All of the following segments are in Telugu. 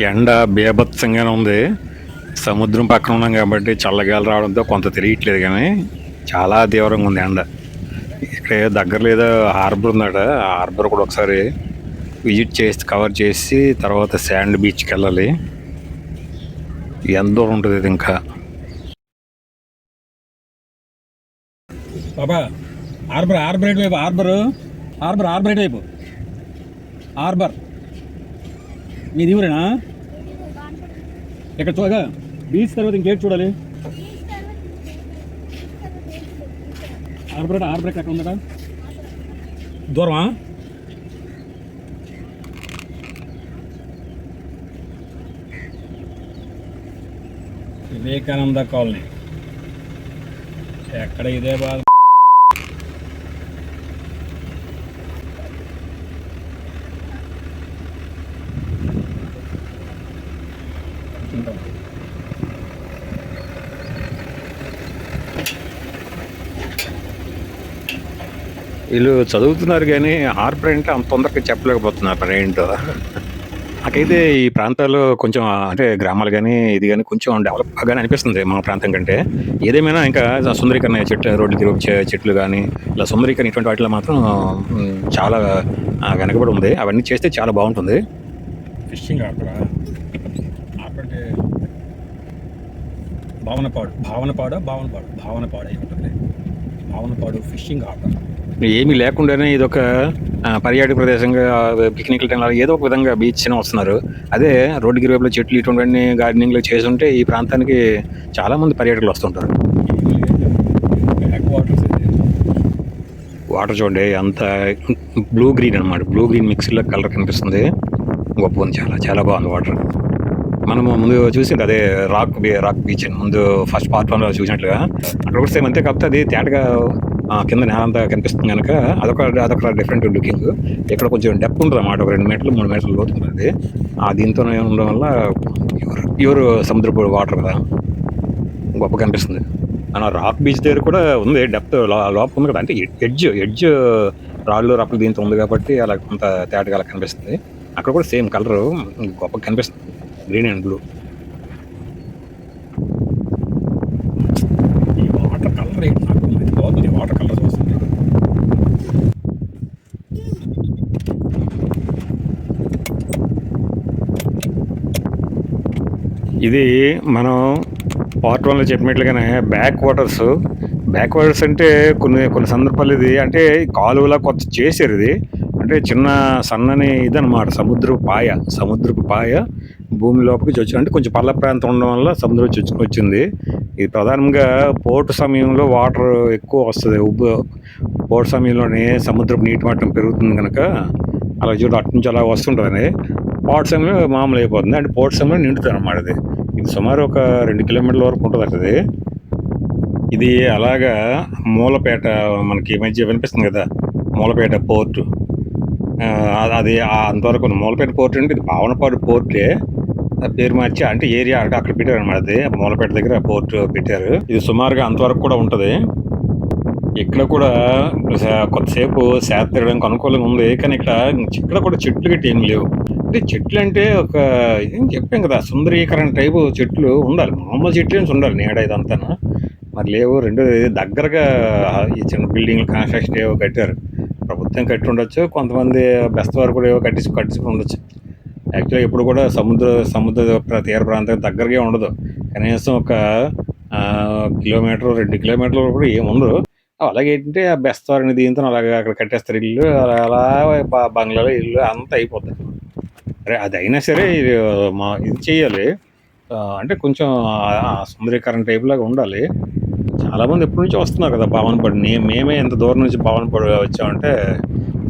ఎండ బీభత్సంగానే ఉంది. సముద్రం పక్కన ఉన్నాం కాబట్టి చల్లగాలి రావడంతో కొంత తెలియట్లేదు కానీ చాలా తీవ్రంగా ఉంది ఎండ. ఇక్కడ దగ్గరలో ఏదో హార్బర్ ఉందట. ఆ హార్బర్ కూడా ఒకసారి విజిట్ చేసి కవర్ చేసి తర్వాత శాండ్ బీచ్కి వెళ్ళాలి. ఎంత దూరం ఉంటుంది ఇది ఇంకా? బాబా హార్బర్ హార్బర్ ఎటు వైపు? హార్బర్ హార్బర్ హార్బర్ ఎటు వైపు? హార్బర్ మీది ఊరేనా? ఇక్కడ చూడగా బీచ్ తర్వాత ఇంకేటి చూడాలి? హార్బర్ హార్బర్ ఎక్కడ ఉందట? దూరమా? వివేకానంద కాలనీ ఎక్కడ? ఇదే బాధ. వీళ్ళు చదువుతున్నారు కానీ హార్బర్ అంటే అంత తొందరగా చెప్పలేకపోతున్నారు మరి ఏంటో. నాకైతే ఈ ప్రాంతాల్లో కొంచెం అంటే గ్రామాలు కానీ ఇది కానీ కొంచెం డెవలప్ బాగానే అనిపిస్తుంది మా ప్రాంతం కంటే. ఏదేమైనా ఇంకా సుందరీకరణ చెట్లు, రోడ్లు తిరిగి చెట్లు కానీ ఇలా సుందరీకరణ ఇటువంటి వాటిలో మాత్రం చాలా వెనకబడి ఉంది. అవన్నీ చేస్తే చాలా బాగుంటుంది. ఫిషింగ్ హార్బరా? హార్బర్ అంటే భావనపాడు అయి ఉంటుంది. Bhavanapadu fishing harbour. ఏమీ లేకుండానే ఇదొక పర్యాటక ప్రదేశంగా పిక్నిక్ల టైంలో ఏదో ఒక విధంగా బీచ్ అని వస్తున్నారు. అదే రోడ్డు గిరివైపులో చెట్లు ఇటువంటివన్నీ గార్డెనింగ్లో చేసుంటే ఈ ప్రాంతానికి చాలామంది పర్యాటకులు వస్తుంటారు. వాటర్ చూడండి అంత బ్లూ గ్రీన్ అనమాట. బ్లూ గ్రీన్ మిక్స్లో కలర్ కనిపిస్తుంది. గొప్ప ఉంది, చాలా చాలా బాగుంది వాటర్. మనము ముందు చూసింది అదే రాక్ బీచ్ ముందు ఫస్ట్ పార్ట్ 1లో చూసినట్లుగా అక్కడ కూడా సేమ్ అంతే. కాకపోతే అది తేటగా కింద నేల అంతా కనిపిస్తుంది కనుక అదొక డిఫరెంట్ లుకింగ్. ఇక్కడ కొంచెం డెప్త్ ఉంటుంది అన్నమాట. ఒక 2 మీటర్లు 3 మీటర్లు లోతు ఉంటుంది. దీంతోనే ఉండడం వల్ల ప్యూర్ సముద్రపు వాటర్ కదా, గొప్ప కనిపిస్తుంది. మన రాక్ బీచ్ దగ్గర కూడా ఉంది డెప్త్ లోపల ఉంది కదా, అంటే ఎడ్జ్ రాళ్ళు రప్పలు దీంతో ఉంది కాబట్టి అలా కొంత తేటగా అలా కనిపిస్తుంది. అక్కడ కూడా సేమ్ కలర్ గొప్ప కనిపిస్తుంది, గ్రీన్ అండ్ బ్లూ. ఈ వాటర్ కలర్ ఏంటి? నాకు బాగుంది వాటర్ కలర్ వస్తుంది. ఇది మనం పార్ట్ 1లో చెప్పినట్లుగానే బ్యాక్ వాటర్స్ అంటే కొన్ని సందర్భాలు ఇది అంటే కాలువలా కొత్త చేశారు. ఇది అంటే చిన్న సన్నని ఇదనమాట, సముద్రపు పాయ భూమి లోపలికి వచ్చి అంటే కొంచెం పల్ల ప్రాంతం ఉండడం వల్ల సముద్రం వచ్చింది. ఇది ప్రధానంగా పోర్టు సమయంలో వాటర్ ఎక్కువ వస్తుంది. పోర్టు సమయంలోనే సముద్రపు నీటి మట్టం పెరుగుతుంది కనుక అలా అటు నుంచి అలా వస్తుంటుంది. పోర్ట్ సమయంలో మామూలు అయిపోతుంది, అంటే పోర్ట్ సమయంలో నిండుతుంది అనమాట. ఇది సుమారు ఒక 2 కిలోమీటర్ల వరకు ఉంటుంది అంటది. ఇది అలాగా మూలపేట మనకి ఈ మధ్య వినిపిస్తుంది కదా, మూలపేట పోర్టు. అది అంతవరకు మూలపేట పోర్ట్ అంటే ఇది భావనపాడు పోర్టే, పేరు మార్చి అంటే ఏరియా అంటే అక్కడ పెట్టారు అనమాట. అది మూలపేట దగ్గర పోర్ట్ పెట్టారు. ఇది సుమారుగా అంతవరకు కూడా ఉంటుంది. ఇక్కడ కూడా కొద్దిసేపు సేద తిరగడానికి అనుకూలంగా ఉంది, కానీ ఇక్కడ కూడా చెట్లు గట్టి ఏం లేవు. అంటే చెట్లు అంటే ఒక ఏం చెప్పాం కదా, సుందరీకరణ టైపు చెట్లు ఉండాలి, మామూలు చెట్లు ఉండాలి, నీడ ఇదంతా మరి లేవు. రెండోది దగ్గరగా ఈ చిన్న బిల్డింగ్లు కన్స్ట్రక్షన్ ఏవో కట్టారు. ప్రభుత్వం కట్టి ఉండొచ్చు, కొంతమంది బెస్తవారు కూడా ఏవో కట్టించుకుని ఉండొచ్చు. యాక్చువల్గా ఎప్పుడు కూడా సముద్ర తీర ప్రాంతం దగ్గరగా ఉండదు. కనీసం ఒక కిలోమీటర్ 2 కిలోమీటర్ల కూడా ఏముండదు. అలాగే ఏంటంటే ఆ బెస్తవారిని దీంతో అలాగే అక్కడ కట్టేస్తారు ఇల్లు, అలా బంగ్లాలో ఇల్లు అంతా అయిపోతుంది. అరే అది అయినా సరే ఇది చేయాలి, అంటే కొంచెం సుందరీకరణ టైప్ లాగా ఉండాలి. చాలామంది ఎప్పటి నుంచో వస్తున్నారు కదా భావనపాడు. మేమే ఎంత దూరం నుంచి భావనపాడు వచ్చామంటే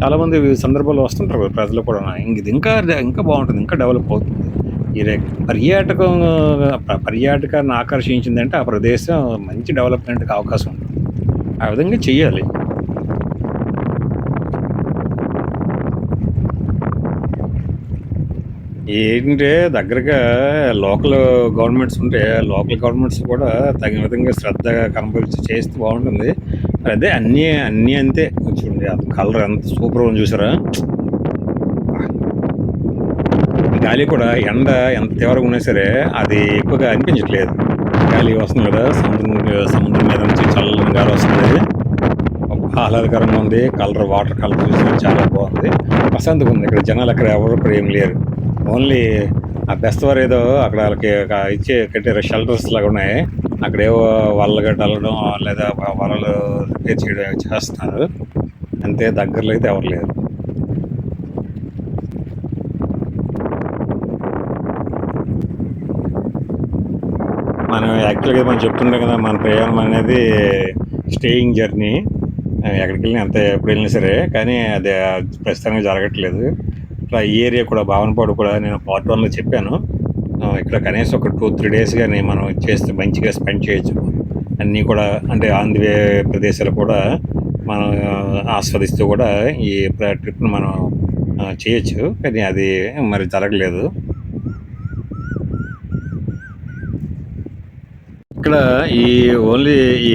చాలామంది సందర్భాల్లో వస్తుంటారు కదా ప్రజలు కూడా. ఇది ఇంకా బాగుంటుంది, ఇంకా డెవలప్ అవుతుంది. ఈ పర్యాటకాన్ని ఆకర్షించిందంటే ఆ ప్రదేశం మంచి డెవలప్మెంట్కి అవకాశం ఉంటుంది. ఆ విధంగా చెయ్యాలి. ఏంటంటే దగ్గరగా లోకల్ గవర్నమెంట్స్ ఉంటే లోకల్ గవర్నమెంట్స్ కూడా తగిన విధంగా శ్రద్ధ కనపరిచి చేస్తే బాగుంటుంది. అదే అన్నీ అంతే. చూడండి కలర్ ఎంత సూపర్ ఉంది చూసారా. ఇంకా గాలి కూడా ఎండ ఎంత తీవ్రంగా ఉన్నా సరే అది ఎక్కువగా అనిపించట్లేదు. గాలి వస్తుంది కదా, సముద్రం మీద నుంచి చల్లని గాలి వస్తుంది. ఆహ్లాదకరంగా ఉంది. వాటర్ కలర్ చూస్తే చాలా బాగుంది. ప్రశాంతంగా ఉంది. ఇక్కడ జనాలు అక్కడ ఎవరు ఇక్కడ ఏం లేరు. ఓన్లీ ఆ బెస్తవారు ఏదో అక్కడ వాళ్ళకి కట్టారు షెల్టర్స్ లాగా ఉన్నాయి. అక్కడేవో వలలు గట్ట అల్లడం లేదా వలలు రిపేర్ చేయడం చేస్తున్నారు. అంతే, దగ్గరలో అయితే ఎవరు లేరు. మనం యాక్చువల్గా మనం చెప్తుంటాం కదా, మన ప్రయాణం అనేది స్టేయింగ్ జర్నీ. ఎక్కడికి వెళ్ళినా అంతే, ఎప్పుడు వెళ్ళినా సరే. కానీ అది ప్రస్తుతానికి జరగట్లేదు. ఇట్లా ఈ ఏరియా కూడా భావనపాడు కూడా నేను పార్ట్ 1లో చెప్పాను. ఇక్కడ కనీసం ఒక 2-3 డేస్ కానీ మనం చేస్తే మంచిగా స్పెండ్ చేయొచ్చు. అన్నీ కూడా అంటే ఆంధ్ర ప్రదేశాలు కూడా మనం ఆస్వాదిస్తూ కూడా ఈ ట్రిప్ను మనం చేయొచ్చు. కానీ అది మరి జరగలేదు. ఇక్కడ ఈ ఓన్లీ ఈ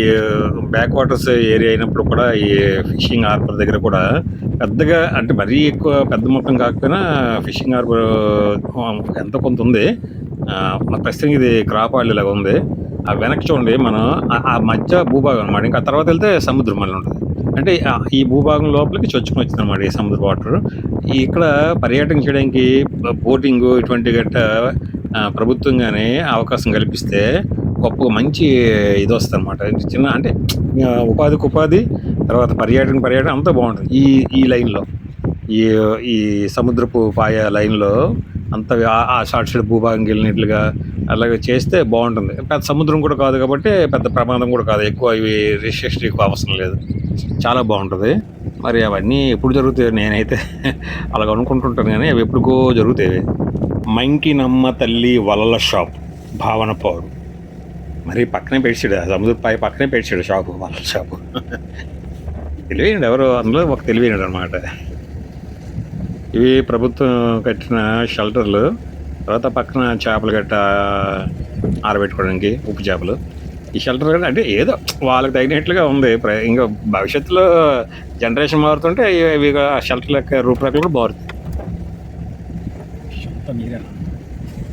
బ్యాక్ వాటర్స్ ఏరియా అయినప్పుడు కూడా ఈ ఫిషింగ్ హార్బర్ దగ్గర కూడా పెద్దగా అంటే మరీ ఎక్కువ పెద్ద మొత్తం కాకపోయినా ఫిషింగ్ హార్బర్ ఎంతో కొంత ఉంది. మన ప్రస్తుతం ఇది క్రాపాళ్ళు లాగా ఉంది. ఆ వెనక్కి చూడండి, మనం ఆ మధ్య భూభాగం అనమాట. ఇంకా తర్వాత వెళ్తే సముద్రం మళ్ళీ ఉంటుంది. అంటే ఈ భూభాగం లోపలికి చొచ్చుకొని వచ్చింది అనమాట ఈ సముద్ర వాటర్. ఇక్కడ పర్యాటన చేయడానికి బోటింగ్ ఇటువంటి గట్ట ప్రభుత్వంగానే అవకాశం కల్పిస్తే గొప్ప మంచి ఇది వస్తుంది అనమాట. చిన్న అంటే ఉపాధికి ఉపాధి, తర్వాత పర్యాటన అంతా బాగుంటుంది ఈ లైన్లో. ఈ ఈ సముద్రపు పాయ లైన్లో అంత ఆ షార్ట్ సైడ్ భూభాగంకి వెళ్ళినట్లుగా అలాగే చేస్తే బాగుంటుంది. పెద్ద సముద్రం కూడా కాదు కాబట్టి పెద్ద ప్రమాదం కూడా కాదు. ఎక్కువ ఇవి రిస్ట్రిక్షన్ ఎక్కువ అవసరం లేదు. చాలా బాగుంటుంది. మరి అవన్నీ ఎప్పుడు జరుగుతాయి నేనైతే అలాగ అనుకుంటుంటాను, కానీ అవి ఎప్పుడుకో జరుగుతాయి. మంకినమ్మ తల్లి వలల షాప్ భావనపాడు. మరి పక్కనే పెట్టాడు, సముద్ర పాయ పక్కనే పెట్టాడు షాపు, వలల షాపు. తెలివైనడు ఎవరో, అందులో ఒక తెలివైనడు అనమాట. ఇవి ప్రభుత్వం కట్టిన షెల్టర్లు. తర్వాత పక్కన చేపలు గట్ట ఆరబెట్టుకోవడానికి ఉప్పు చేపలు. ఈ షెల్టర్ కూడా అంటే ఏదో వాళ్ళకి తగినట్లుగా ఉంది. ఇంకా భవిష్యత్తులో జనరేషన్ మారుతుంటే ఇవి షెల్టర్ లెక్క రూపురేఖలు కూడా మారుతాయి.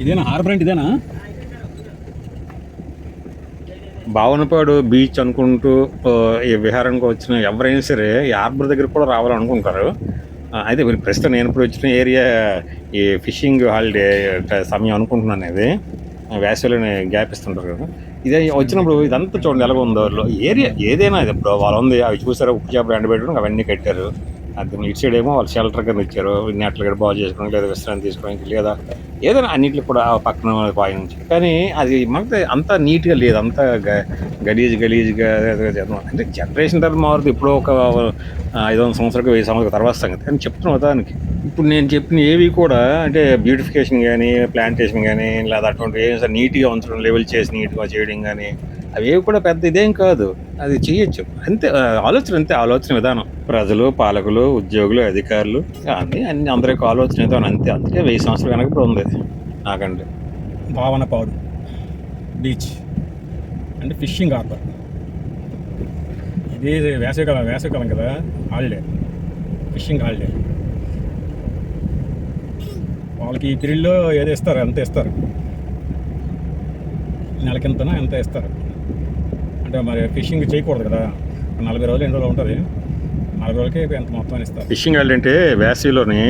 ఇదేనా హార్బర్? అంటే ఇదేనా భావనపాడు బీచ్ అనుకుంటూ ఈ విహారానికి వచ్చిన ఎవరైనా సరే ఈ హార్బర్ దగ్గర కూడా రావాలనుకుంటారు. అయితే ప్రస్తుతం నేను ఇప్పుడు వచ్చిన ఏరియా ఈ ఫిషింగ్ హాలిడే సమయం అనుకుంటున్నాను. ఇది వేసవిలోనే గ్యాప్ ఇస్తుంటారు కదా. ఇదే వచ్చినప్పుడు ఇదంతా చూడండి ఎలాగ ఉందో ఏరియా. ఏదైనా ఇది ఇప్పుడు వాళ్ళు ఉంది, అవి చూసారా, ఉప్పు చేపలు ఎండబెట్టడం అవన్నీ కట్టారు. అది ఇటు సైడ్ ఏమో వాళ్ళు షెల్టర్ కింద ఇచ్చారు, నెట్లు గడ బాగు చేసుకోవడానికి లేదా విశ్రాంతి తీసుకోవడానికి లేదా ఏదైనా అన్నింటికి కూడా పక్కన పాయి నుంచి. కానీ అది మనకి అంతా నీట్గా లేదు, అంతా గలీజ్గా అంటే జనరేషన్ తర్వాత మారుతుంది. ఇప్పుడు ఒక 500 సంవత్సరాలకు 1000 సంవత్సరాల తర్వాత సంగతి. కానీ చెప్తున్న ఉదాహరణకి ఇప్పుడు నేను చెప్పిన ఏవి కూడా అంటే బ్యూటిఫికేషన్ కానీ ప్లాంటేషన్ కానీ లేదా అటువంటి నీట్గా ఉంచడం, లెవెల్ చేసి నీట్గా చేయడం కానీ అవి కూడా పెద్ద ఇదేం కాదు. అది చేయొచ్చు అంతే. ఆలోచన విధానం. ప్రజలు, పాలకులు, ఉద్యోగులు, అధికారులు అన్నీ అందరికి ఆలోచన విధానం అంతే. అందుకే 1000 సంవత్సరాలు వెనక ఇప్పుడు ఉంది నాకంటే. భావనపాడు బీచ్ అంటే ఫిషింగ్ హార్బర్. ఇది వేసవికాలం కదా, హాలిడే, ఫిషింగ్ హాలిడే. వాళ్ళకి ఈ పీరియడ్లో ఏదో ఇస్తారు, అంత ఇస్తారు. నెలకింతనా ఎంత ఇస్తారు అంటే మరి ఫిషింగ్ చేయకూడదు కదా. 40 రోజులు 8 రోజులు ఉంటుంది. 40 రోజులకి ఎంత మొత్తం ఇస్తారు. ఫిషింగ్ హాలిడే అంటే వేసవిలోని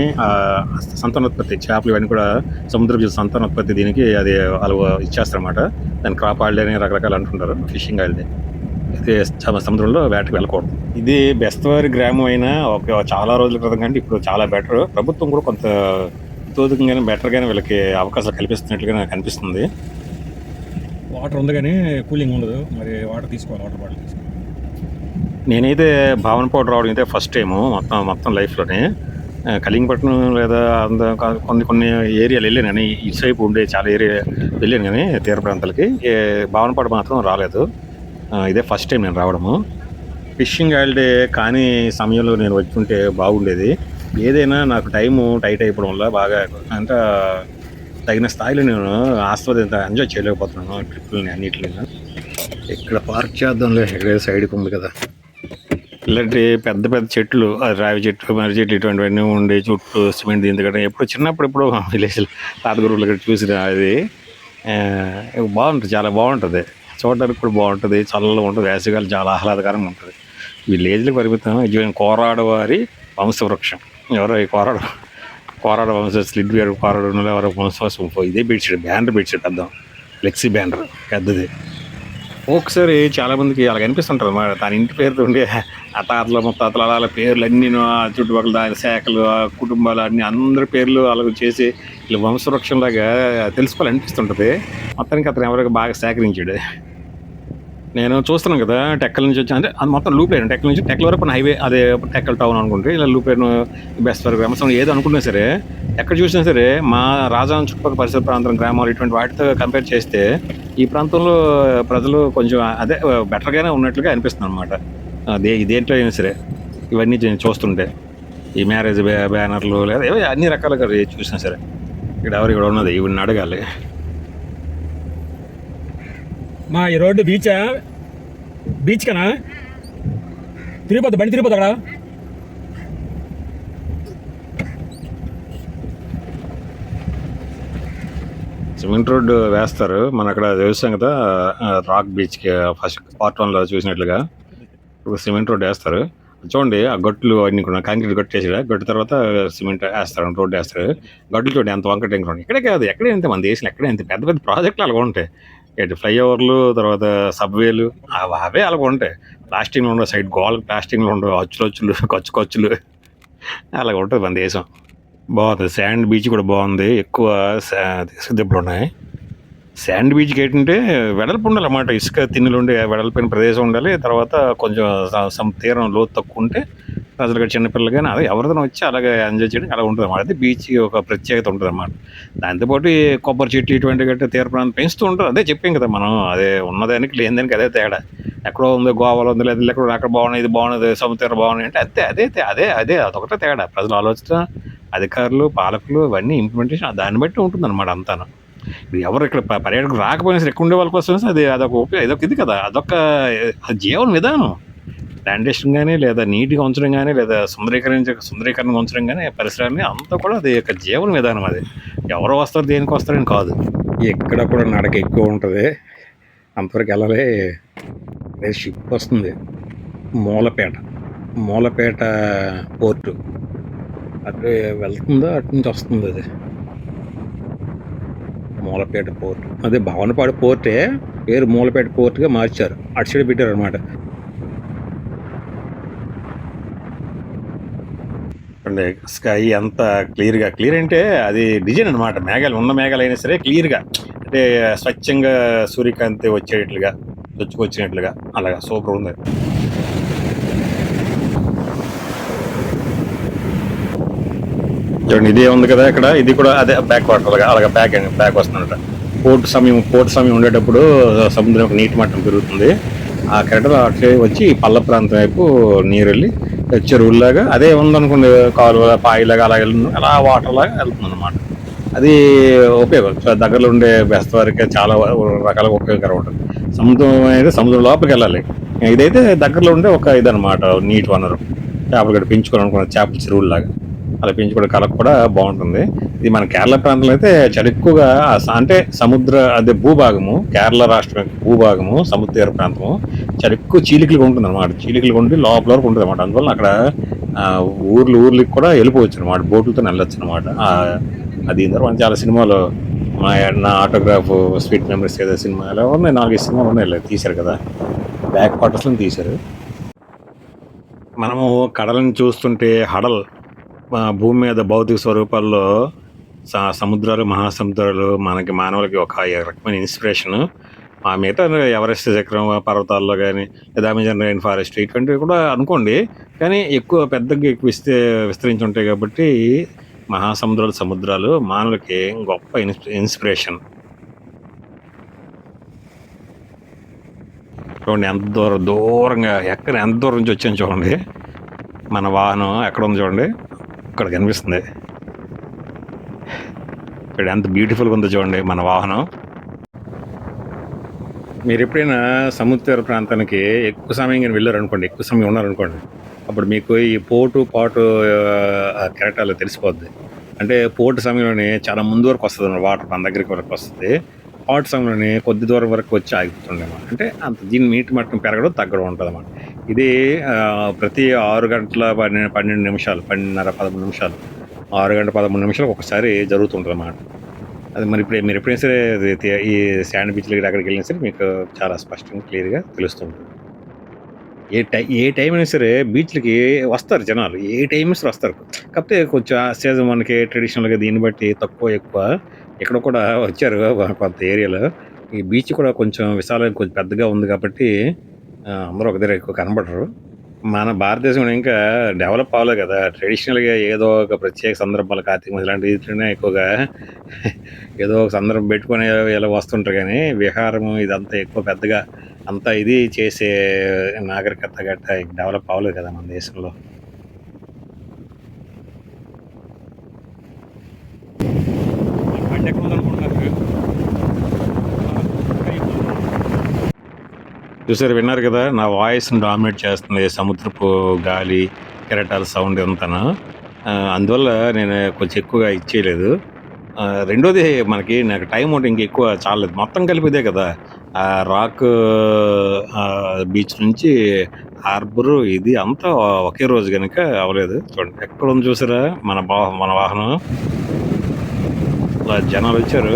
సంతానోత్పత్తి, చేపలు ఇవన్నీ కూడా సముద్ర సంతానోత్పత్తి, దీనికి అది వాళ్ళు ఇచ్చేస్తారన్నమాట. దాన్ని క్రాప్ హాలిడే అని రకరకాలు అంటుంటారు. ఫిషింగ్ హాలిడే అయితే సముద్రంలో వేటకు వెళ్ళకూడదు. ఇది బెస్తవారి గ్రామం అయినా చాలా రోజుల క్రితం కంటే ఇప్పుడు చాలా బెటర్. ప్రభుత్వం కూడా కొంత తోదుకంగానే బెటర్గానే వీళ్ళకి అవకాశాలు కల్పిస్తున్నట్లుగా నాకు అనిపిస్తుంది. వాటర్ ఉంది కానీ కూలింగ్ ఉండదు. మరి వాటర్ తీసుకోవాలి, వాటర్ బాటిల్ తీసుకోవాలి. నేనైతే భావనపాడు రావడం అయితే ఫస్ట్ టైము మొత్తం లైఫ్లోనే. కళింగపట్నం లేదా కొన్ని ఏరియాలు వెళ్ళాను, కానీ ఇటు సైపు ఉండే చాలా ఏరియా వెళ్ళాను, కానీ తీర ప్రాంతాలకి భావనపాడు మాత్రం రాలేదు. ఇదే ఫస్ట్ టైం నేను రావడము. ఫిషింగ్ హాలిడే కానీ సమయంలో నేను వచ్చి ఉంటే బాగుండేది. ఏదైనా నాకు టైము టైట్ అయిపోవడం వల్ల బాగా అంటే తగిన స్థాయిలో నేను ఎంజాయ్ చేయలేకపోతున్నాను ట్రిప్పులని అన్నిటిని. ఇక్కడ పార్క్ చేద్దాంలే, ఇక్కడ సైడ్కి ఉంది కదా. ఇలాంటి పెద్ద పెద్ద చెట్లు, రావి చెట్లు, మర్రి చెట్లు ఇటువంటివన్నీ ఉండి చుట్టూ సిమెంట్ ఎందుకంటే ఎప్పుడు చిన్నప్పుడు ఎప్పుడు విలేజ్ తాతగురువులు ఇక్కడ చూసిన అది బాగుంటుంది, చాలా బాగుంటుంది. చూడడానికి కూడా బాగుంటుంది, చల్లగా ఉంటుంది, వేసవికాలం చాలా ఆహ్లాదకరంగా ఉంటుంది. విలేజ్లకు పరిమితం. ఇది కోరాడు వారి వంశవృక్షం. ఎవరో ఈ కోరాడు వంశస్థులు ఇంటి పేరు కోరాడు ఎవరో వంశవృక్షం ఇదే బెడ్షీట్, బ్యానర్ బెడ్షీట్ అర్థం, ఫ్లెక్సీ బ్యానర్ పెద్దది. ఒకసారి చాలామందికి అలా కనిపిస్తుంటారు అన్నమాట. దాని ఇంటి పేరుతో ఉండే ఆ తాతలు ముత్తాతలు అలా పేర్లు అన్నీ చుట్టుపక్కల దాని శాఖలు, ఆ కుటుంబాలు అన్ని అందరి పేర్లు అలాగ చేసి ఇలా వంశవృక్షంలాగా తెలుసుకోవాలనిపిస్తుంటుంది. మొత్తానికి అతను ఎవరికి బాగా సేకరించాడు. నేను చూస్తున్నాను కదా, టెక్కల నుంచి వచ్చి అంటే అది మొత్తం లూప్ లైన్, టెక్కల నుంచి టెక్కల వరకు హైవే, అదే టెక్కల టౌన్ అనుకుంటే ఇలా లూప్ లైన్ బెస్ట్ వరకు గ్రామం ఏదో అనుకున్నా సరే, ఎక్కడ చూసినా సరే మా రాజాం చుట్టుపక్కల పరిసర ప్రాంతం గ్రామాలు ఇటువంటి వాటితో కంపేర్ చేస్తే ఈ ప్రాంతంలో ప్రజలు కొంచెం అదే బెటర్గానే ఉన్నట్లుగా అనిపిస్తుంది అనమాట. దేంట్లో అయినా సరే ఇవన్నీ చూస్తుంటే ఈ మ్యారేజ్ బ్యానర్లు లేదా అన్ని రకాలుగా చూసినా సరే ఇక్కడ ఉన్నది ఇవన్నీ అడగాలి. మా ఈ రోడ్డు బీచ్ కనా తిరిగిపోద్దు, బండి తిరిగిపోద్దు అక్కడ. సిమెంట్ రోడ్డు వేస్తారు మన అక్కడ చూసాం కదా, రాక్ బీచ్కి ఫస్ట్ పార్ట్ 1లో చూసినట్లుగా ఇప్పుడు సిమెంట్ రోడ్డు వేస్తారు. చూడండి ఆ గట్లు అన్ని కూడా కాంక్రీట్ గట్టు వేసాడు, గట్టు తర్వాత సిమెంట్ వేస్తారు, రోడ్డు వేస్తారు. గట్లు చూడండి ఎంత వంకట ఇంకోండి. ఇక్కడే కాదు, ఎక్కడే అంతే, మన దేశంలో ఎక్కడే అంతే పెద్ద పెద్ద ప్రాజెక్టులు అలాగ ఉంటాయి. ఇటు ఫ్లైఓవర్లు, తర్వాత సబ్వేలు అవే అలాగ ఉంటాయి. ప్లాస్టింగ్లో ఉండవు, సైడ్ గోల్ ప్లాస్టింగ్లో ఉండవు, అచ్చులు ఖర్చులు అలాగ ఉంటుంది మన దేశం. బాగుంది. శాండ్ బీచ్ కూడా బాగుంది, ఎక్కువ ఇసుక దెబ్బలు ఉన్నాయి. శాండ్ బీచ్కి ఏంటంటే వెడల్పు ఉండాలి అన్నమాట, ఇసుక తిన్నులు ఉండే వెడల్పోయిన ప్రదేశం ఉండాలి. తర్వాత కొంచెం తీరం లోతు తక్కువ ఉంటే ప్రజలు చిన్నపిల్లలు కానీ అదే ఎవరిదైనా వచ్చి అలాగే ఎంజాయ్ చేయడానికి అలా ఉంటుంది అన్నమాట. అది బీచ్ ఒక ప్రత్యేకత ఉంటుంది అన్నమాట. దాంతోపాటు ఈ కొబ్బరి చెట్లు ఇటువంటి గట్రా తీర ప్రాంతం పెంచుతూ ఉంటారు. అదే చెప్పాం కదా మనం, అదే ఉన్నదానికి లేని దానికి అదే తేడా. ఎక్కడో ఉంది గోవాలో ఉంది, లేదా ఎక్కడ అక్కడ బాగున్నాయి, ఇది బాగున్నది, సముద్రం బాగున్నాయి అంటే అదే అదొకటే తేడా. ప్రజల ఆలోచన, అధికారులు, పాలకులు ఇవన్నీ ఇంప్లిమెంటేషన్ దాన్ని బట్టి ఉంటుంది అనమాట అంతాను. ఇప్పుడు ఎవరు ఇక్కడ పర్యాటకులు రాకపోయినా సరే, ఎక్కువ ఉండే వాళ్ళ కోసం అది ఇదొక ఇది కదా, అదొక జీవన విధానం. ప్లాంటేషన్ కానీ, లేదా నీట్గా ఉంచడం కానీ, లేదా సుందరీకరణగా ఉంచడం కానీ పరిసరాన్ని అంతా కూడా అది ఒక జీవన విధానం. అది ఎవరు వస్తారు దేనికి వస్తారని కాదు. ఎక్కడ కూడా నడక ఎక్కువ ఉంటుంది. అంతవరకు వెళ్ళాలి. షిప్ వస్తుంది మూలపేట పోర్టు, అటు వెళ్తుందో అటు నుంచి వస్తుంది. అది మూలపేట పోర్టు, అదే భవనపాడు పోర్టే పేరు మూలపేట పోర్టుగా మార్చారు, అటు సైడ్ పెట్టారు అనమాట. అంటే స్కై అంతా క్లియర్ అంటే అది డిజైన్ అనమాట. మేఘాలు అయినా సరే క్లియర్గా, అంటే స్వచ్ఛంగా సూర్యకాంతి వచ్చేటట్లుగా, వచ్చినట్లుగా అలాగా సూపర్ ఉంది. చూడండి ఇదే ఉంది కదా ఇక్కడ, ఇది కూడా అదే బ్యాక్ వాటర్ అలాగా బ్యాక్ వస్తుందన్నమాట. పోర్ట్ సమయం ఉండేటప్పుడు సముద్రం యొక్క నీటి మట్టం పెరుగుతుంది. ఆ కెరటలో అట్లే వచ్చి పల్ల ప్రాంతం వైపు నీరు వెళ్ళి చెరువులాగా అదే ఉందనుకోండి, కాలువ పాయిలాగా అలా అలా వాటర్ లాగా వెళ్తుంది అనమాట. అది ఉపయోగం దగ్గరలో ఉండే బెస్ట్ వారికి చాలా రకాలుగా ఉపయోగకరం ఉంటుంది. సముద్రం అయితే సముద్రం లోపలికి వెళ్ళాలి. ఇదైతే దగ్గరలో ఉండే ఒక ఇదనమాట, నీటి వనరు. చేపలు గడ్డ పెంచుకోవాలనుకున్న చేపల చెరువులాగా అలా పెంచుకోవడం కళకు కూడా బాగుంటుంది. ఇది మన కేరళ ప్రాంతంలో అయితే చాలా ఎక్కువగా అంటే సముద్ర అదే భూభాగము, కేరళ రాష్ట్రం భూభాగము సముద్ర తీర ప్రాంతము చాలా ఎక్కువ చీలికలుగా ఉంటుంది అనమాట. చీలికలుగా ఉండి లోపల వరకు ఉంటుంది అనమాట. అందువల్ల అక్కడ ఊర్లకి కూడా వెళ్ళిపోవచ్చు అనమాట, బోట్లతో వెళ్ళొచ్చు అనమాట. అది తర్వాత చాలా సినిమాలు, నా ఆటోగ్రాఫ్, స్వీట్ మెమరీస్ ఏదో సినిమా ఎలా ఉన్నాయి, 4-5 సినిమాలు ఉన్నాయి తీశారు కదా, బ్యాక్ వాటర్స్లో తీశారు. మనము కడలను చూస్తుంటే భూమి మీద భౌతిక స్వరూపాల్లో సముద్రాలు, మహాసముద్రాలు మనకి మానవులకి ఒక రకమైన ఇన్స్పిరేషన్. ఆ మిగతా ఎవరెస్ట్ శిఖరం పర్వతాల్లో కానీ, లేదా అమెజాన్ రెయిన్ ఫారెస్ట్ ఇటువంటివి కూడా అనుకోండి, కానీ పెద్దగా విస్తరించి ఉంటాయి కాబట్టి సముద్రాలు మానవులకి గొప్ప ఇన్స్పిరేషన్. చూడండి ఎంత దూరంగా ఎంత దూరం నుంచి వచ్చాను చూడండి. మన వాహనం ఎక్కడ ఉంది చూడండి, ఇక్కడ కనిపిస్తుంది. ఇక్కడ ఎంత బ్యూటిఫుల్గా ఉందో చూడండి మన వాహనం. మీరెప్పుడైనా సముద్ర తీర ప్రాంతానికి ఎక్కువ సమయం గాని వెళ్లారనుకోండి, ఎక్కువ సమయం ఉన్నారనుకోండి, అప్పుడు మీకు ఈ పాటు కెరటాలు తెలిసిపోద్ది. అంటే పోటు సమయంలోనే చాలా ముందు వరకు వస్తదన్నమాట వాటర్ మన దగ్గరికి వరకు వస్తది. పాటు సమయంలోనే కొద్ది దూరం వరకు వచ్చి ఆగిపోతుందన్నమాట. అంటే అంత దీని నీటి మట్టం పెరగడం, తగ్గడం ఉంటదన్నమాట. ఇది ప్రతి 6 గంటల 12 నిమిషాలు, 12:30, 13 నిమిషాలు, 6 గంటల 13 నిమిషాలకు ఒకసారి జరుగుతుంటదన్నమాట. అది మరి ఇప్పుడు మీరెప్పుడైనా సరే అది ఈ శాండ్ బీచ్‌లకి అక్కడికి వెళ్ళినా సరే మీకు చాలా స్పష్టంగా క్లియర్‌గా తెలుస్తూ ఉంటుంది. ఏ టైం అయినా సరే బీచ్‌లకి వస్తారు జనాలు. ఏ టైం అయినా సరే వస్తారు. కాకపోతే కొంచెం ఆ సీజన్ మనకి ట్రెడిషనల్‌గా దీన్ని బట్టి తక్కువ, ఎక్కువ ఇక్కడ కూడా వచ్చారు కొంత ఏరియాలో. ఈ బీచ్ కూడా కొంచెం విశాలంగా కొంచెం పెద్దగా ఉంది కాబట్టి అందరూ ఒక దగ్గర ఎక్కువ కనపడరు. మన భారతదేశంలో ఇంకా డెవలప్ అవ్వలేదు కదా! ట్రెడిషనల్‌గా ఏదో ఒక ప్రత్యేక సందర్భాలు కార్తీక మాసం ఇలాంటి వీటిలోనే ఎక్కువగా ఏదో ఒక సందర్భం పెట్టుకొని ఇలా వస్తుంటారు గానీ, విహారం ఇదంతా ఎక్కువ పెద్దగా అంతా ఇది చేసే నాగరికత గట్టా డెవలప్ అవ్వలేదు కదా మన దేశంలో. బండెక్కమనుకుంటున్నారు మీరు? చూసారు, విన్నారు కదా! నా వాయిస్‌ని డామినేట్ చేస్తుంది సముద్రపు గాలి, కెరటాల సౌండ్ ఇదంతాను. అందువల్ల నేను కొంచెం ఎక్కువగా ఇచ్చేయలేదు. రెండోది నాకు టైం ఒకటి ఇంకెక్కువ చాలలేదు. మొత్తం కలిపి ఇదే కదా! రాక్ బీచ్ నుంచి హార్బరు ఇది అంతా ఒకే రోజు గనుక అవ్వలేదు. చూడండి ఎక్కడుంది చూసారా మన వాహనం. జనాలొచ్చారు.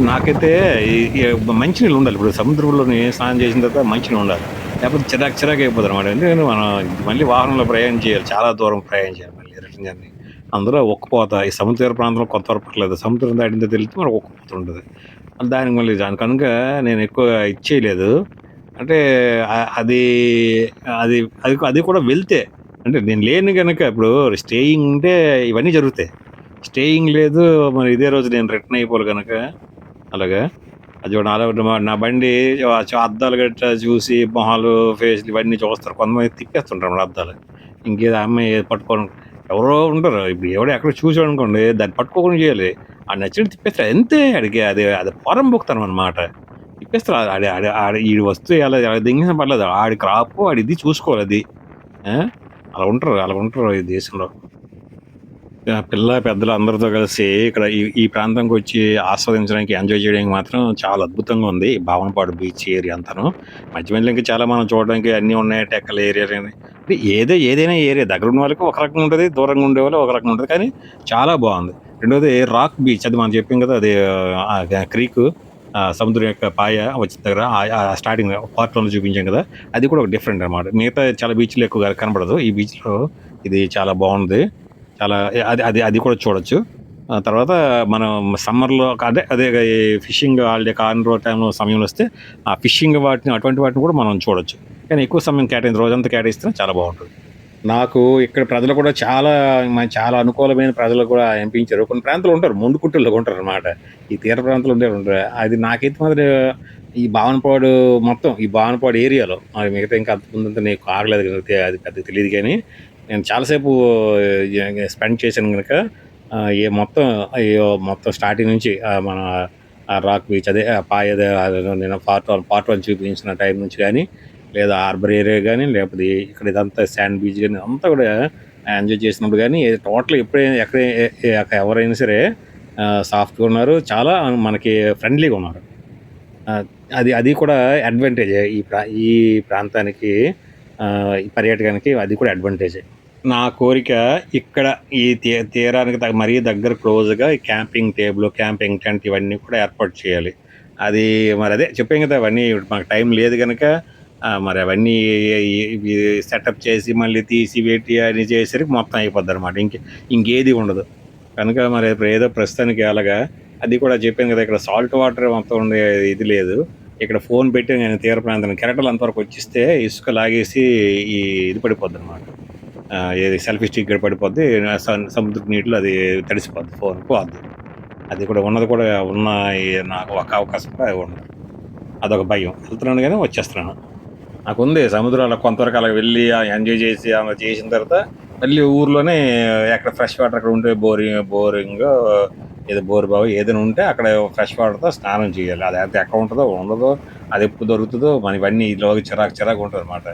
నాకైతే ఈ ఈ మంచినీళ్ళు ఉండాలి. ఇప్పుడు సముద్రంలోని స్నానం చేసిన తర్వాత మంచినీళ్ళు ఉండాలి. లేకపోతే చిరాకు అయిపోద్దనమాట. ఎందుకంటే మనం మళ్ళీ వాహనంలో ప్రయాణం చేయాలి. చాలా దూరం ప్రయాణం చేయాలి మళ్ళీ రిటర్న్ జర్నీ. అందులో ఉక్కపోత. ఈ సముద్ర తీర ప్రాంతంలో కొంతవరకు పర్లేదు. సముద్రం దాటిన తర్వాత వెళ్తే మనకు ఉక్కపోత ఉంటది. దానికి మళ్ళీ దాని కనుక నేను ఎక్కువగా ఇచ్చేయలేదు. అంటే అది అది అది అది కూడా వెళ్తే అంటే నేను లేను గనక ఇప్పుడు స్టేయింగ్ ఉంటే ఇవన్నీ జరుగుతాయి. స్టేయింగ్ లేదు. మరి ఇదే రోజు నేను రిటర్న్ అయిపోవాలి గనక అలాగా. అది చూడండి నా బండి అద్దాలు గట్రా చూసి మొహాలు, ఫేస్‌లు ఇవన్నీ చూస్తారు. కొంతమంది తిప్పేస్తుంటారు మరి అద్దాలు. ఇంకేదో ఆ అమ్మాయి పట్టుకొని ఎవరో ఉంటారు. ఇప్పుడు ఎవడో ఎక్కడో చూసాడనుకోండి దాన్ని పట్టుకోకుండా చేయాలి. ఆడు నచ్చినట్టు తిప్పేస్తాడు. అంతే ఆడికి అది పోరంబోకుతనం అన్నమాట. తిప్పేస్తాడు. ఆడి ఆడి ఆడి ఈడి వస్తువు ఎలా దెంగిసినా పర్లేదు. ఆడి క్రాపు ఆడిది చూసుకోవాలి అది. ఆ! అలా ఉంటారు ఈ దేశంలో. పిల్ల పెద్దలు అందరితో కలిసి ఇక్కడ ఈ ప్రాంతంకొచ్చి ఆస్వాదించడానికి, ఎంజాయ్ చేయడానికి మాత్రం చాలా అద్భుతంగా ఉంది. ఈ భావనపాడు బీచ్ ఏరియా అంతాను. మధ్య మధ్యలో ఇంకా చాలా మనం చూడడానికి అన్నీ ఉన్నాయి. టెక్కల ఏరియాలని. అంటే ఏదైనా ఏరియా దగ్గరున్న వాళ్ళకి ఒక రకంగా ఉంటది. దూరంగా ఉండేవాళ్ళకి ఒక రకంగా ఉంటది. కానీ చాలా బావుంది. రెండోది రాక్ బీచ్ అది మనం చెప్పాం కదా! అది క్రీకు సముద్రం యొక్క పాయ వచ్చిన దగ్గర స్టార్టింగ్ పార్ట్ 1లో చూపించాం కదా! అది కూడా ఒక డిఫరెంట్ అనమాట. మిగతా చాలా బీచ్‌లో ఎక్కువగా కనపడదు. ఈ బీచ్‌లో ఇది చాలా బావుంది. చాలా అది కూడా చూడొచ్చు. తర్వాత మనం సమ్మర్‌లో అదే ఈ ఫిషింగ్ హాలిడే కార్నివాల్ టైంలో సమయంలో వస్తే, ఆ ఫిషింగ్ అటువంటి వాటిని కూడా మనం చూడొచ్చు. కానీ ఎక్కువ సమయం రోజంతా కేటాయిస్తే చాలా బావుంటది. నాకు ఇక్కడ ప్రజలు కూడా చాలా అనుకూలమైన ప్రజలు కూడా అనిపించారు. కొన్ని ప్రాంతాలు ఉంటారు. మొండికుట్టోళ్ళుగా ఉంటారనమాట. ఈ తీర ప్రాంతాలు ఉంటారు. అది నాకైతే మాత్రం ఈ భావనపాడు ఏరియాలో మరి మిగతా ఇంకా అంతకుముందంతా నీకు ఆగలేదు గనుక అది పెద్దగా తెలీదు గానీ, నేను చాలా సేపు స్పెండ్ చేశాను గనుక మొత్తం స్టార్టింగ్ నుంచి మన రాక్ బీచ్ అదే పాయదే నేను పార్ట్ 1 చూపించిన టైం నుంచి గానీ, లేదా హార్బర్ ఏరియా గానీ, లేకపోతే ఇక్కడ ఇదంతా శాండ్ బీచ్ గానీ అంతా కూడా ఎంజాయ్ చేసినప్పుడు గానీ, టోటల్‌గా ఎప్పుడైనా ఎవరైనా సరే సాఫ్ట్‌గా ఉన్నారు. చాలా మనకి ఫ్రెండ్లీగా ఉన్నారు. ఆహ్, అది కూడా అడ్వాంటేజే. ఈ ప్రాంతానికి ఈ పర్యాటకానికి అది కూడా అడ్వాంటేజే. నా కోరిక ఇక్కడ ఈ తీరానికి మరీ దగ్గర క్లోజ్‌గా ఈ క్యాంపింగ్ టేబుల్, క్యాంపింగ్ టెంట్ ఇవన్నీ కూడా ఏర్పాటు చేయాలి. అది మరదే చెప్పాం కదా! అవన్నీ ఇప్పుడు మాకు టైం లేదు గనక మరి అవన్నీ ఇవి సెటప్ చేసి మళ్ళీ తీసి పెట్టి అన్నీ చేసేసరికి మొత్తం అయిపోద్దనమాట. ఇంకేది ఉండదు. కనుక మరి ఇప్పుడు ఏదో ప్రస్తుతానికి అలాగా అది కూడా చెప్పాను కదా! ఇక్కడ సాల్ట్ వాటర్ మొత్తం ఉండే ఇది లేదు. ఇక్కడ ఫోన్ పెట్టి నేను తీర ప్రాంతానికి కెరటాలు అంతవరకు వచ్చిస్తే ఇసుక లాగేసి ఈ ఇది పడిపోద్దనమాట. ఏది సెల్ఫీ స్టిక్ కూడా పడిపోద్ది. సముద్రపు నీటిలో అది తడిసిపోద్ది. ఫోన్ పోద్ది. అది కూడా ఉన్నది కూడా ఉన్న నాకు ఒక అవకాశం కూడా ఉండదు. అదొక భయం. వెళ్తున్నాను గానీ వచ్చేస్తున్నాను. నాకుంది సముద్రంలో కొంతవరకు అలా వెళ్ళి ఎంజాయ్ చేసి అలా చేసిన తర్వాత మళ్ళీ ఊర్లోనే ఎక్కడ ఫ్రెష్ వాటర్ అక్కడ ఉంటే బోరింగో ఏదో బోర్ బావి ఏదైనా ఉంటే అక్కడ ఫ్రెష్ వాటర్తో స్నానం చేయాలి. అది అయితే ఎక్కడ ఉంటుందో ఉండదో, అది ఎప్పుడు దొరుకుతుందో మన ఇవన్నీ ఈలో చిరాకు చిరాకు ఉంటుంది అనమాట.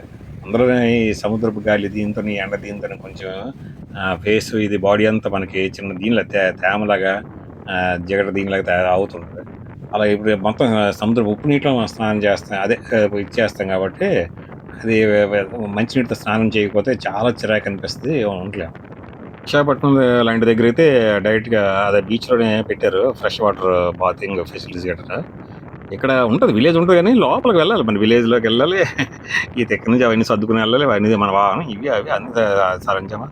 అందులోనే ఈ సముద్రపు గాలి దీంతో ఎండ దీంతో కొంచెం ఫేస్ ఇది బాడీ అంతా మనకి చిన్న దీనిలో తేమలాగా జిగట దీనిలాగా అవుతుంటుంది. అలా ఇప్పుడు మొత్తం సముద్రం ఉప్పు నీటిలో మనం స్నానం చేస్తాం, అదే ఇది చేస్తాం కాబట్టి అది మంచినీటితో స్నానం చేయకపోతే చాలా చిరాకు అనిపిస్తుంది, ఉండలేము. విశాఖపట్నం లాంటి దగ్గర అయితే డైరెక్ట్గా అదే బీచ్లోనే పెట్టారు ఫ్రెష్ వాటర్ బాతింగ్ ఫెసిలిటీస్ గట్రా. ఇక్కడ ఉంటుంది, విలేజ్ ఉంటుంది కానీ లోపలికి వెళ్ళాలి, మన విలేజ్లోకి వెళ్ళాలి. ఈ దగ్గర నుంచి అవన్నీ సర్దుకుని వెళ్ళాలి, అవన్నీ మన వాహనం ఇవి అవి అంత సరంజామా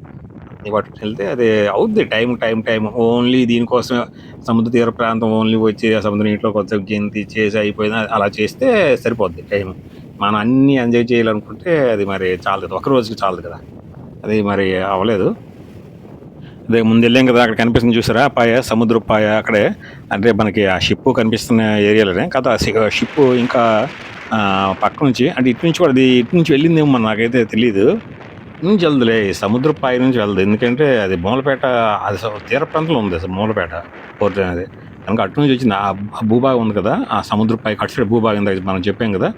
అన్ని పట్టుకుని వెళ్తే అది అవుద్ది. టైం ఓన్లీ దీనికోసం సముద్ర తీర ప్రాంతం ఓన్లీ వచ్చి ఆ సముద్ర నీటిలో కొంచెం గెంతి చేసి అయిపోయినా అలా చేస్తే సరిపోద్ది టైం. మనం అన్నీ ఎంజాయ్ చేయాలనుకుంటే అది మరి చాలదు, ఒక రోజుకి చాలదు కదా, అది మరి అవ్వలేదు. అదే ముందు వెళ్ళాం కదా, అక్కడ కనిపిస్తుంది చూసారా పాయ, సముద్ర పాయ అక్కడే. అంటే మనకి ఆ షిప్ కనిపిస్తున్న ఏరియాలోనే కదా, షిప్ ఇంకా పక్క నుంచి అంటే ఇటు నుంచి కూడా, అది ఇటు నుంచి వెళ్ళిందేమో మరి నాకైతే తెలియదు. ఇటు నుంచి వెళ్దులే, సముద్ర పాయ నుంచి వెళ్దు, ఎందుకంటే అది మూలపేట, అది తీర ప్రాంతంలో ఉంది అసలు మూలపేట పోర్ట్ అనేది. కనుక అటు నుంచి వచ్చింది ఆ భూభాగం ఉంది కదా, ఆ సముద్ర పాయకి అటు సైడ్ భూభాగం దగ్గర మనం చెప్పాం కదా,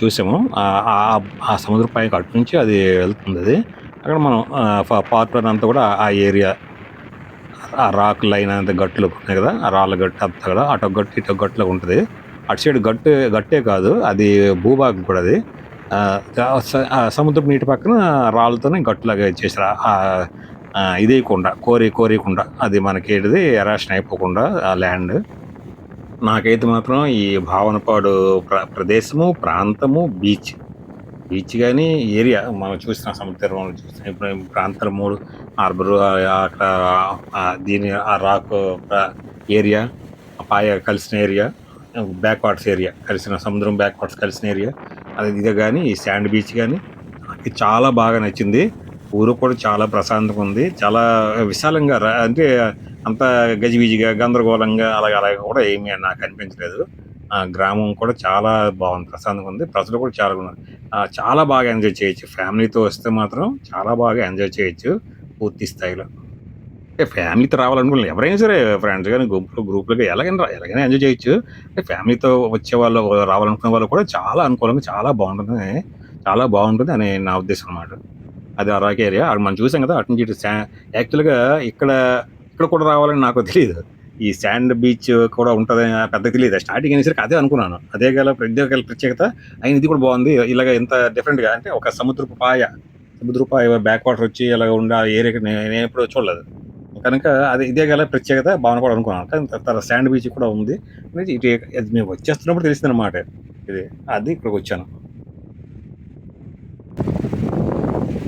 చూసాము. ఆ సముద్ర పాయకి అటు నుంచి అది వెళ్తుంది. అది అక్కడ మనం పార్ట్ అంతా కూడా ఆ ఏరియా, ఆ రాక్ లైన్ అంత గట్టులు ఉన్నాయి కదా, ఆ రాళ్ళ గట్టు అంతా కూడా అటు గట్టు ఇటు గట్టులో ఉంటుంది. అటు సైడ్ గట్టే కాదు, అది భూభాగం కూడా. అది ఆ సముద్రపు నీటి పక్కన రాళ్ళతోనే గట్టులాగా చేశారు. ఇదేయకుండా కోరియకుండా అది మనకి ఏంటిది ఎరాషన్ అయిపోకుండా ఆ ల్యాండ్. నాకైతే మాత్రం ఈ భావనపాడు ప్రదేశము, ప్రాంతము, బీచ్ కానీ ఏరియా మనం చూసిన సముద్రంలో చూసిన ఇప్పుడు ప్రాంతాలు 3 హార్బరు, అక్కడ దీని ఆ రాక్ ఏరియా, ఆ పాయ కలిసిన ఏరియా, బ్యాక్ వాటర్స్ ఏరియా కలిసిన, సముద్రం బ్యాక్ వాటర్స్ కలిసిన ఏరియా, అది ఇదే కానీ ఈ శాండ్ బీచ్ కానీ నాకు చాలా బాగా నచ్చింది. ఊరు కూడా చాలా ప్రశాంతంగా ఉంది, చాలా విశాలంగా అంటే అంత గజిబిజిగా గందరగోళంగా అలాగ కూడా ఏమీ నాకు అనిపించలేదు. గ్రామం కూడా చాలా బాగుంది, ప్రశాంతంగా ఉంది, ప్రజలు కూడా చాలా ఉన్నారు. చాలా బాగా ఎంజాయ్ చేయొచ్చు, ఫ్యామిలీతో వస్తే మాత్రం చాలా బాగా ఎంజాయ్ చేయొచ్చు పూర్తి స్థాయిలో. అంటే ఫ్యామిలీతో రావాలనుకున్న ఎవరైనా సరే, ఫ్రెండ్స్ కానీ గ్రూప్లుగా ఎలాగైనా ఎంజాయ్ చేయొచ్చు. అంటే ఫ్యామిలీతో వచ్చే వాళ్ళు, రావాలనుకునే వాళ్ళు కూడా చాలా అనుకూలంగా చాలా బాగుంటుంది అని నా ఉద్దేశం అనమాట. అది అరాక్ ఏరియా అక్కడ మనం చూసాం కదా, అటు నుంచి ఇటు యాక్చువల్గా ఇక్కడ కూడా రావాలని నాకు తెలియదు. ఈ శాండ్ బీచ్ కూడా ఉంటుందని పెద్దగా తెలియదు. స్టార్టింగ్ అనేసరికి అదే అనుకున్నాను, అదే గల ప్రత్యేకత. అయిన ఇది కూడా బాగుంది, ఇలాగ ఎంత డిఫరెంట్గా అంటే ఒక సముద్రపు పాయ బ్యాక్ వాటర్ వచ్చి ఇలాగ ఉండే ఆ ఏరియాకి నేను ఎప్పుడూ చూడలేదు. కనుక అది ఇదే గల ప్రత్యేకత భావన కూడా అనుకున్నాను. కానీ తర్వాత శాండ్ బీచ్ కూడా ఉంది అనేది ఇటు అది మేము వచ్చేస్తున్నప్పుడు తెలిసింది అనమాట. అది ఇక్కడికి వచ్చాను.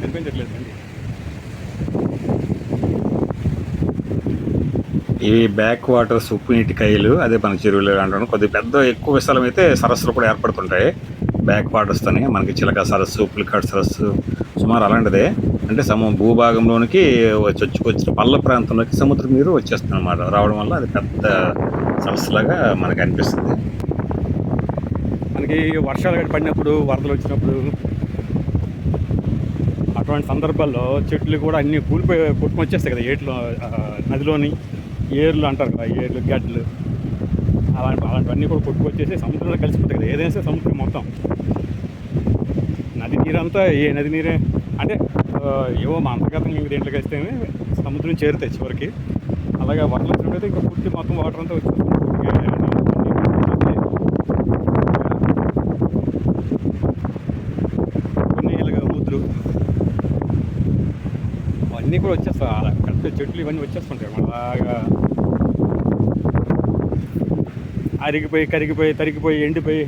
కనిపించట్లేదండి. ఇవి బ్యాక్ వాటర్స్, ఉప్పు నీటి కాయలు, అదే మన చెరువులు అంటాను. కొద్దిగా పెద్ద ఎక్కువ విశాలం అయితే సరస్సులు కూడా ఏర్పడుతుంటాయి బ్యాక్ వాటర్స్తోనే. మనకి చిలక సరస్సు, పులికాట్ సరస్సు సుమారు అలాంటిదే. అంటే భూభాగంలోనికి వచ్చిన పల్ల ప్రాంతంలోకి సముద్రం నీరు వచ్చేస్తుంది అనమాట. రావడం వల్ల అది పెద్ద సరస్సులాగా మనకి అనిపిస్తుంది. మనకి వర్షాలు గట్టి పడినప్పుడు, వరదలు వచ్చినప్పుడు, అటువంటి సందర్భాల్లో చెట్లు కూడా అన్నీ కొట్టుకొచ్చేస్తాయి కదా ఏట్లో, నదిలోని ఏర్లు అంటారు కదా, ఏర్లు గడ్డలు అలాంటివన్నీ కూడా కొట్టుకొచ్చేసి సముద్రంలో కలిసిపోతాయి కదా. ఏదైనా సరే సముద్రం మొత్తం నది నీరంతా నది నీరే అంటే ఏవో మా అంతర్గతం ఇంక దేంట్లో కలిస్తేనే సముద్రం చేరుతాయి చివరికి. అలాగే వరదలు వచ్చినట్టయితే ఇంకా పూర్తి మొత్తం వాటర్ అంతా వచ్చేస్తుంది. కొన్ని ఇలాగ ముద్దులు అవన్నీ కూడా వచ్చేస్తాయి, అలా కలిపే చెట్లు ఇవన్నీ వచ్చేస్తుంటాయి. అలాగా కరిగిపోయి తరిగిపోయి ఎండిపోయి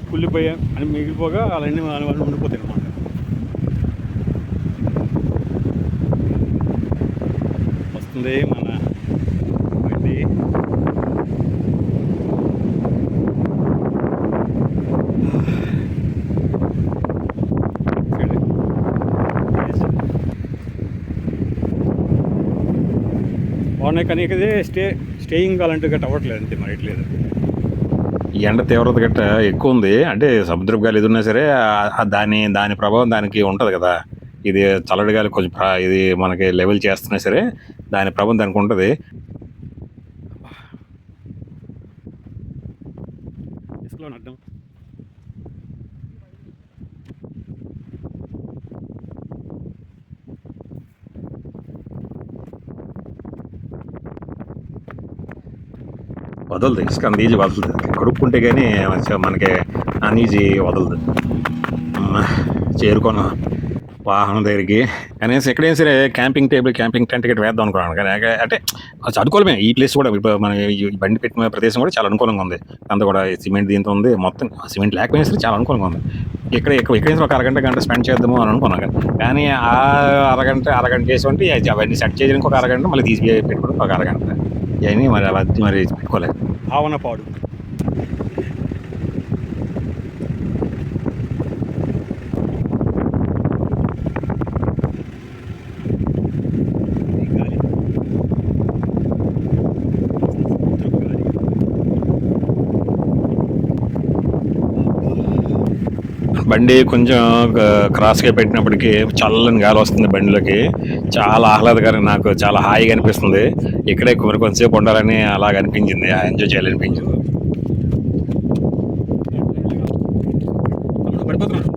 కుళ్ళిపోయి అని మిగిలిపోగా అవన్నీ ఉండిపోతాయి అన్నమాట. వస్తుంది మన బండి. బాగున్నాయి కానీ ఇదే స్టేయింగ్ అలాంటివి గట్ట అవ్వట్లేదు, అంతే మరి ఇట్లేదు. ఈ ఎండ తీవ్రత గట్ట ఎక్కువ ఉంది. అంటే సముద్రపు గాలి ఇది ఉన్నా సరే దాని ప్రభావం దానికి ఉంటుంది కదా. ఇది చల్లటి గాలి కొంచెం ఇది మనకి లెవెల్ చేస్తున్నా సరే దాని ప్రభావం దానికి ఉంటుంది. ఇంట్లో అడ్డం. వదలదు, ఇసుక అంత ఈజీ వదలదు. కడుక్కుంటే కానీ మనకి అన్ఈజీ వదలదు. చేరుకున్నాం వాహనం దగ్గరికి. కనీసం ఎక్కడైనా సరే క్యాంపింగ్ టేబుల్, క్యాంపింగ్ టెంట్ గిట్ట వేద్దాం అనుకున్నాను. కానీ అంటే కొంచెం అనుకూలమే ఈ ప్లేస్ కూడా. ఇప్పుడు మన ఈ బండి పెట్టిన ప్రదేశం కూడా చాలా అనుకూలంగా ఉంది. అంతా కూడా సిమెంట్ దీంతో ఉంది. మొత్తం సిమెంట్ లేకపోయినా సరే చాలా అనుకూలంగా ఉంది. ఎక్కడైనా ఒక అరగంట గంట స్పెండ్ చేద్దాము అని అనుకున్నాను. కానీ ఆ అరగంట చేసి అవన్నీ సెట్ చేయడానికి ఒక అరగంట, మళ్ళీ తీసి పెట్టుకోవడం ఒక అరగంట. ఇవన్నీ మరి పెట్టుకోలేదు. ఆవనపాడు బండి కొంచెం క్రాస్గా పెట్టినప్పటికీ చల్లని గాలి వస్తుంది బండిలోకి. చాలా ఆహ్లాదకరంగా, నాకు చాలా హాయిగా అనిపిస్తుంది. ఇక్కడే కొంతసేపు ఉండాలని అలాగ అనిపించింది, ఎంజాయ్ చేయాలనిపించింది. పడిపోతున్నాడు.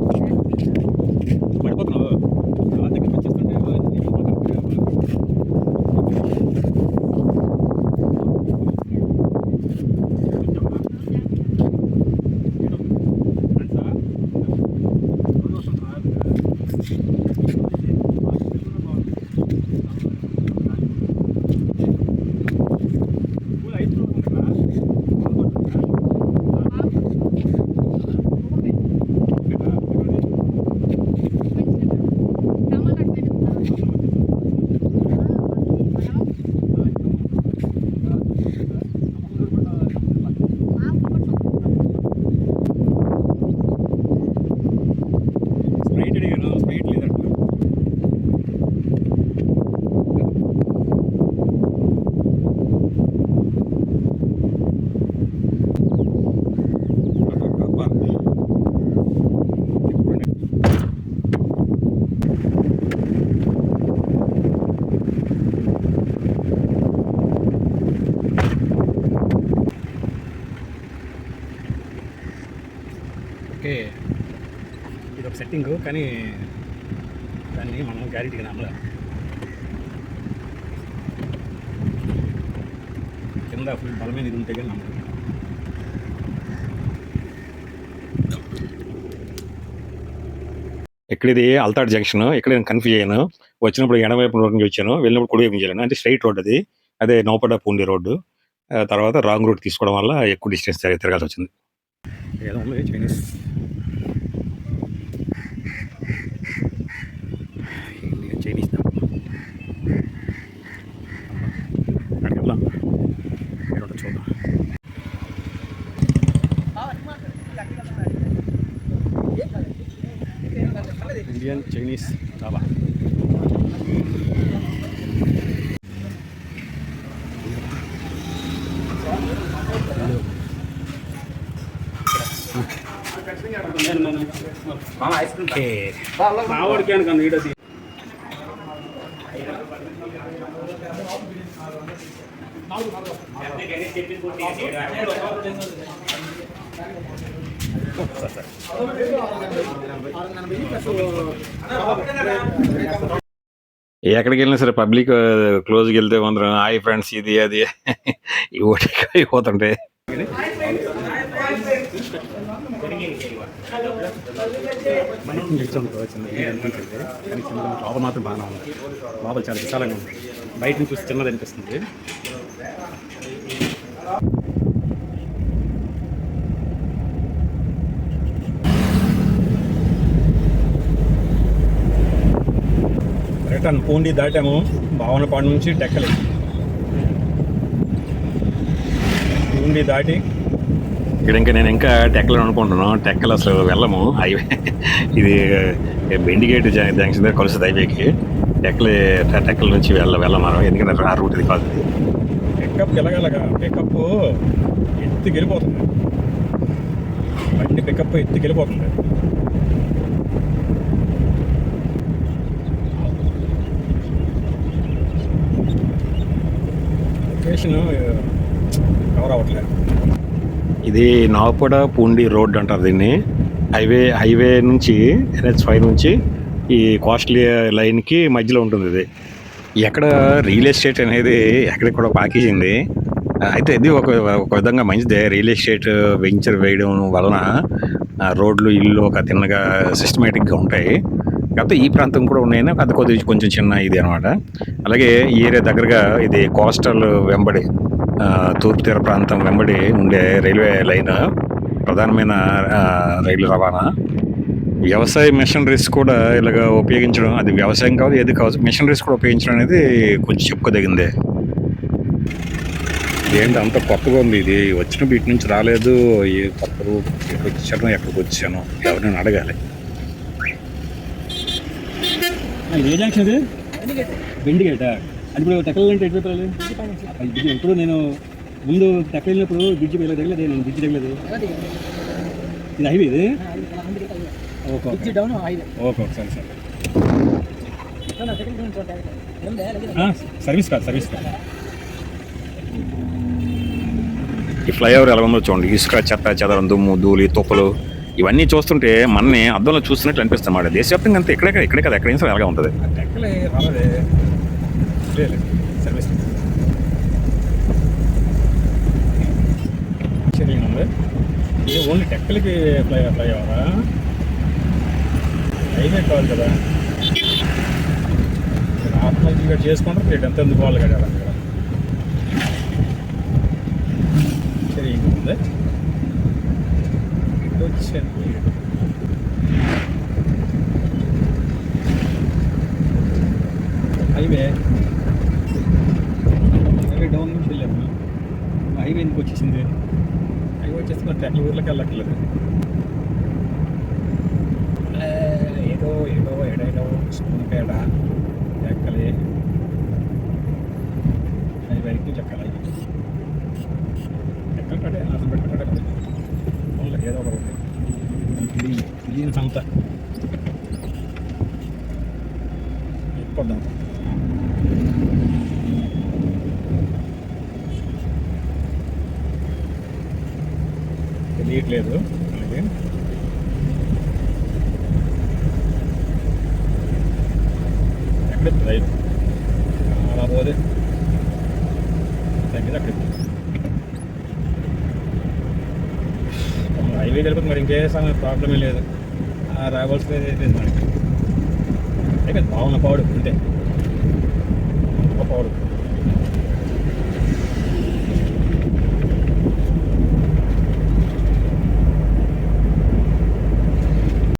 ఓకే, ఇది ఒక సెట్టింగ్, కానీ దాన్ని మనం గ్యారెంటీగా నమ్మలేం. కింద ఫుల్ బలమైన ఇది ఉంటే కానీ నమ్మలేం. ఎక్కడిది అల్తాడ్ జంక్షన్. ఇక్కడ నేను కన్ఫ్యూజ్ అయ్యాను. వచ్చినప్పుడు ఎడమవైపు రోడ్ నుంచి వచ్చాను, వెళ్ళినప్పుడు కుడివైపు నుంచి వెళ్ళాను. అంటే స్ట్రైట్ రోడ్ అది, అదే నౌపడ పూండి రోడ్డు. తర్వాత రాంగ్ రూట్ తీసుకోవడం వల్ల ఎక్కువ డిస్టెన్స్ తిరగాల్సి వచ్చింది. ఏదో ఉంది చైనీస్. చైనీస్ అక్కడికి వెళ్దాం, ఏదో చూద్దాం. ఇండియన్ చైనీస్ డాబా. మావాడికి అనుకున్నాను వీడియో. ఎక్కడికి వెళ్ళినా సరే పబ్లిక్ క్లోజ్కి వెళ్తే అందరం హాయ్ ఫ్రెండ్స్ ఇది అది ఈ ఓటి అయిపోతుంటే. లోపల మాత్రం బాగానే ఉంది. లోపల చాలా విశాలంగా ఉంది. బయట నుంచి చూసి చిన్నది అనిపిస్తుంది. రిటర్న్ పూండి దాటాము. భావనపాడు నుంచి టెక్కలి. పూండి దాటి ఇక్కడ నేను ఇంకా టెక్కలు అనుకుంటున్నాను. టెక్కలు అసలు వెళ్ళము. హైవే ఇది బెండిగేట్ జంక్షన్ దగ్గర కలుస్తుంది హైవేకి. టెక్కల నుంచి వెళ్ళమను, ఎందుకంటే ఆ రూట్ ఇది కాదు. పికప్ ఎలాగలగా పికప్ ఎత్తుకెళ్ళిపోతుంది. బండి పికప్ ఎత్తుకెళ్ళిపోతుంది. లొకేషన్ కవర్ అవ్వట్లేదు. ఇది నాగపూడ పూండి రోడ్ అంటారు దీన్ని. హైవే నుంచి NH5 నుంచి ఈ కోస్టల్ లైన్‌కి మధ్యలో ఉంటుంది ఇది. ఎక్కడ రియల్ ఎస్టేట్ అనేది ఎక్కడికి కూడా పాకేసింది. అయితే ఇది ఒక విధంగా మంచిదే. రియల్ ఎస్టేట్ వెంచర్ వేయడం వలన రోడ్లు, ఇల్లు ఒక తిన్నగా సిస్టమేటిక్‌గా ఉంటాయి. కాకపోతే ఈ ప్రాంతం కూడా ఉన్నాయని అది కొంచెం చిన్న ఇది అనమాట. అలాగే ఈ ఏరియా దగ్గరగా ఇది కోస్టల్ వెంబడి తూర్పు తీర ప్రాంతం వెంబడి ఉండే రైల్వే లైన్ ప్రధానమైన రైలు రవాణా. వ్యవసాయ మిషనరీస్ కూడా ఇలాగ ఉపయోగించడం, అది వ్యవసాయం కాదు ఏది కాదు, మిషనరీస్ కూడా ఉపయోగించడం అనేది కొంచెం చెప్పుకోదగిందే. ఏంటి అంత కొత్తగా ఉంది ఇది, వచ్చిన వీటి నుంచి రాలేదు. ఏ కొత్త రూట్ ఎక్కడికి వచ్చాను ఎవరైనా అడగాలి. ఏ జంక్షన్ ఇది? బెండి గేట. అది ఇప్పుడు టెక్కల్ అంటే ఎటు పెట్టాలి? ఇప్పుడు నేను ముందు టెక్కల్ వెళ్ళినప్పుడు బ్రిడ్జ్ తగలేదు, నేను బ్రిడ్జ్ తగలేదు. ఇది హైవే ఇది? ఓకే ఓకే సరే సరే. సర్వీస్ కాదు. ఈ ఫ్లైఓవర్ ఎలా ఉందో చూడండి. ఇసుక, చెత్త చెదరం, దుమ్ము, ధూళి, తుప్పలు ఇవన్నీ చూస్తుంటే మనని అద్దంలో చూస్తున్నట్లు అనిపిస్తుంది అన్నమాట. దేశవ్యాప్తంగా అంతా ఇక్కడే కదా ఎక్కడైనా సరే అలాగే ఉంటుంది. టెక్కలే రాలేదే సర్వీస్ ఉంది. ఇది ఓన్లీ టెక్కలకి ఫ్లైఓవరా? హైవే కావాలి కదా. ఆత్మహత్య చేసుకుంటారు రేటు ఎంత ఎందుకు వాళ్ళు కట్టాలి అక్కడ. సరే ఇంకొంది ఇటు వచ్చాను. హైవే డౌన్ నుంచి వెళ్ళాము. హైవే ఎందుకు వచ్చేసింది? హైవే వచ్చేసి మరి ఈ ఊర్లోకి వెళ్ళక్కర్లేదు. ఏడేదో స్పూన్పేట ఎక్కలే హైవేకి చెక్కాలి. ఎక్కడే అసలు పెట్టే ఏదో ఒకటి ఇది సంత ఎక్కువ తెలియట్లేదు అలాగే. ఎక్కడ రైలు అలా పోదే తగ్గితే అక్కడ హైవే కలిపి మరి ఇంకే ప్రాబ్లమే లేదు. రావాల్సింది అయిపోయింది మనకి. అయిపోయింది బాగున్న పౌడు అంతే, ఒక పౌడు.